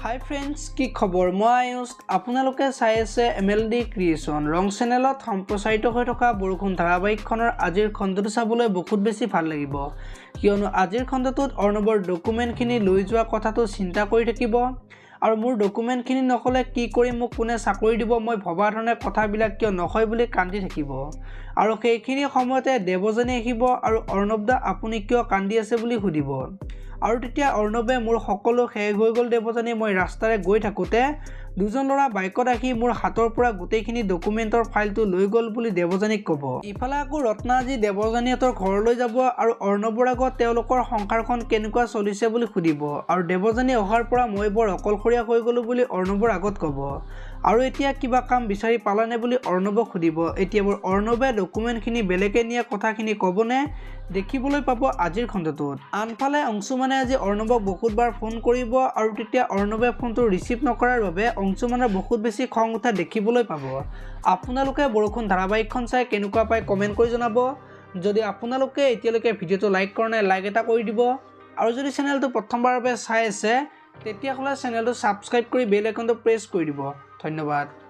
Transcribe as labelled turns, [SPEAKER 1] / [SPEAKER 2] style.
[SPEAKER 1] হাই friends, কি খবৰ? মই আয়ুষ। আপোনালোকে চাই আছে MLD ক্ৰিয়েশ্যন ৰং চেনেলত সম্প্ৰচাৰিত হৈ থকা বৰষুণ ধাৰাবাহিকখনৰ আজিৰ খণ্ডটো চাবলৈ বহুত বেছি ভাল লাগিব, কিয়নো আজিৰ খণ্ডটোত অৰ্ণৱৰ ডকুমেণ্টখিনি লৈ যোৱা কথাটো চিন্তা কৰি থাকিব আৰু মোৰ ডকুমেণ্টখিনি নকলে কি কৰি মোক কোনে চাকৰি দিব, মই ভবা ধৰণে কথাবিলাক কিয় নহয় বুলি কান্দি থাকিব। আৰু সেইখিনি সময়তে দেৱযানী আহিব আৰু অৰ্ণৱ দা আপুনি কিয় কান্দি আছে বুলি সুধিব। আৰু তেতিয়া অৰ্ণৱে মোৰ সকলো শেষ হৈ গ'ল দেৱযানী, মই ৰাস্তাৰে গৈ থাকোঁতে দুজন ল'ৰা বাইকত আহি মোৰ হাতৰ পৰা গোটেইখিনি ডকুমেণ্টৰ ফাইলটো লৈ গ'ল বুলি দেৱযানীক ক'ব। ইফালে আকৌ ৰত্না আজি দেৱযানীহঁতৰ ঘৰলৈ যাব আৰু অৰ্ণৱৰ আগত তেওঁলোকৰ সংসাৰখন কেনেকুৱা চলিছে বুলি সুধিব আৰু দেৱযানী অহাৰ পৰা মই বৰ অকলশৰীয়া হৈ গ'লোঁ বুলি অৰ্ণৱৰ আগত ক'ব। আৰু এতিয়া কিবা কাম বিচাৰি পালানে বুলি অৰ্ণৱক সুধিব। এতিয়াবোৰ অৰ্ণৱে ডকুমেণ্টখিনি বেলেগে নিয়া কথাখিনি ক'বনে, দেখিবলৈ পাব আজিৰ খণ্ডটোত। আনফালে অংশুমানে আজি অৰ্ণৱক বহুতবাৰ ফোন কৰিব আৰু তেতিয়া অৰ্ণৱে ফোনটো ৰিচিভ নকৰাৰ বাবে অংশুমানৰ বহুত বেছি খং উঠা দেখিবলৈ পাব। আপোনালোকে বৰষুণ ধাৰাবাহিকখন চাই কেনেকুৱা পায় কমেণ্ট কৰি জনাব। যদি আপোনালোকে এতিয়ালৈকে ভিডিঅ'টো লাইক কৰা নাই, লাইক এটা কৰি দিব আৰু যদি চেনেলটো প্ৰথমবাৰৰ বাবে চাই আছে তেতিয়াহ'লে চেনেলটো ছাবস্ক্ৰাইব কৰি বেল আইকনটো প্ৰেছ কৰি দিব। ধন্যবাদ।